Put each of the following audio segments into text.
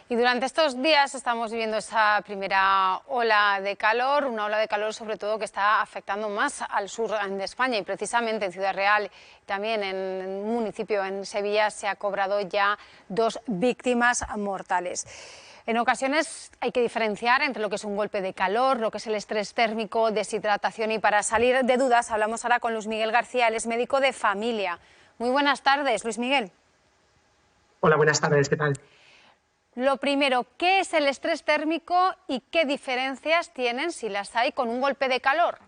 Y durante estos días estamos viviendo esa primera ola de calor, una ola de calor sobre todo que está afectando más al sur de España, y precisamente en Ciudad Real, también en un municipio en Sevilla, se ha cobrado ya 2 víctimas mortales. En ocasiones hay que diferenciar entre lo que es un golpe de calor, lo que es el estrés térmico, deshidratación, y para salir de dudas hablamos ahora con Luis Miguel García, él es médico de familia. Muy buenas tardes, Luis Miguel. Hola, buenas tardes, ¿qué tal? Lo primero, ¿qué es el estrés térmico y qué diferencias tienen, si las hay, con un golpe de calor?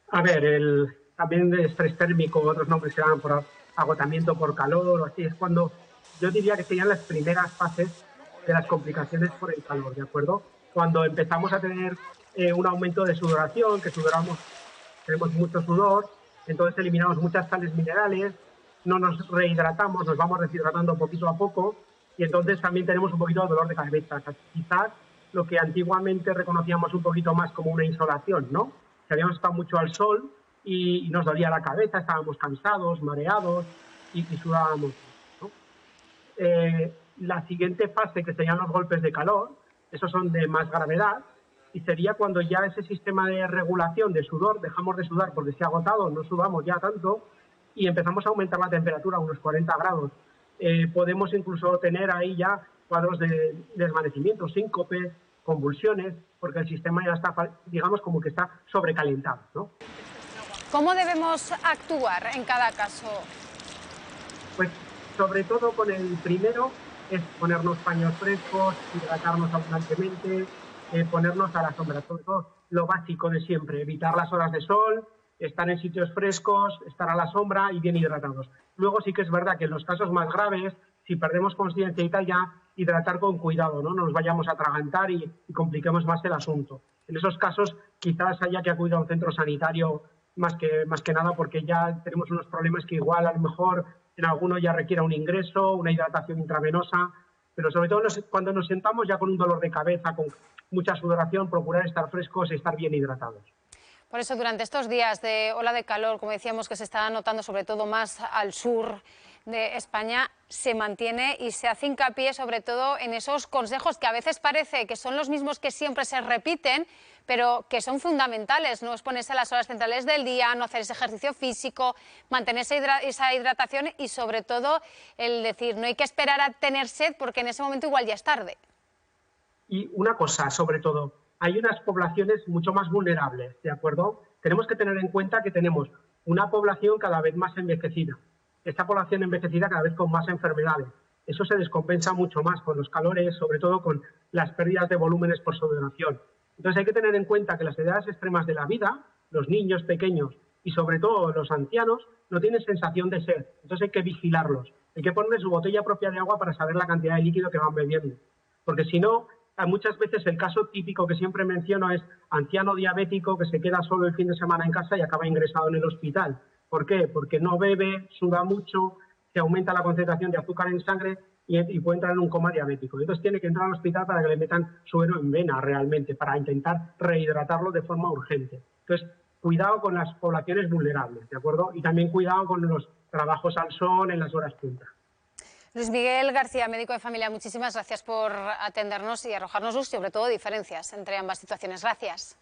A ver, también de estrés térmico, otros nombres se llaman por agotamiento por calor o así, es cuando yo diría que serían las primeras fases de las complicaciones por el calor, ¿de acuerdo? Cuando empezamos a tener un aumento de sudoración, que sudoramos, tenemos mucho sudor, entonces eliminamos muchas sales minerales, no nos rehidratamos, nos vamos deshidratando poquito a poco y entonces también tenemos un poquito de dolor de cabeza. O sea, quizás lo que antiguamente reconocíamos un poquito más como una insolación, ¿no? Que habíamos estado mucho al sol y nos dolía la cabeza, estábamos cansados, mareados y sudábamos mucho, ¿no? La siguiente fase, que serían los golpes de calor, esos son de más gravedad, y sería cuando ya ese sistema de regulación de sudor, dejamos de sudar porque se ha agotado, no sudamos ya tanto, y empezamos a aumentar la temperatura a unos 40 grados. Podemos incluso tener ahí ya cuadros de desvanecimiento, síncopes, convulsiones, porque el sistema ya está, digamos, como que está sobrecalentado, ¿no? ¿Cómo debemos actuar en cada caso? Pues sobre todo con el primero es ponernos paños frescos, hidratarnos abundantemente, ponernos a la sombra, sobre todo lo básico de siempre, evitar las horas de sol, estar en sitios frescos, estar a la sombra y bien hidratados. Luego sí que es verdad que en los casos más graves, si perdemos conciencia y tal, ya hidratar con cuidado, no nos vayamos a atragantar y compliquemos más el asunto. En esos casos quizás haya que acudir a un centro sanitario más que nada, porque ya tenemos unos problemas que igual a lo mejor en alguno ya requiera un ingreso, una hidratación intravenosa, pero sobre todo cuando nos sentamos ya con un dolor de cabeza, con mucha sudoración, procurar estar frescos y estar bien hidratados. Por eso, durante estos días de ola de calor, como decíamos, que se está notando sobre todo más al sur de España, se mantiene y se hace hincapié sobre todo en esos consejos que a veces parece que son los mismos que siempre se repiten, pero que son fundamentales: no exponerse a las horas centrales del día, no hacer ese ejercicio físico, mantener esa hidratación y sobre todo el decir, no hay que esperar a tener sed porque en ese momento igual ya es tarde. Y una cosa, sobre todo, hay unas poblaciones mucho más vulnerables, ¿de acuerdo? Tenemos que tener en cuenta que tenemos una población cada vez más envejecida. Esta población envejecida cada vez con más enfermedades. Eso se descompensa mucho más con los calores, sobre todo con las pérdidas de volúmenes por sudoración. Entonces hay que tener en cuenta que las edades extremas de la vida, los niños pequeños y sobre todo los ancianos, no tienen sensación de sed. Entonces hay que vigilarlos. Hay que ponerle su botella propia de agua para saber la cantidad de líquido que van bebiendo. Porque si no, muchas veces el caso típico que siempre menciono es anciano diabético que se queda solo el fin de semana en casa y acaba ingresado en el hospital. ¿Por qué? Porque no bebe, suda mucho, se aumenta la concentración de azúcar en sangre y puede entrar en un coma diabético. Entonces tiene que entrar al hospital para que le metan suero en vena realmente, para intentar rehidratarlo de forma urgente. Entonces, cuidado con las poblaciones vulnerables, ¿de acuerdo? Y también cuidado con los trabajos al sol en las horas punta. Luis Miguel García, médico de familia, muchísimas gracias por atendernos y arrojarnos luz, sobre todo diferencias entre ambas situaciones. Gracias.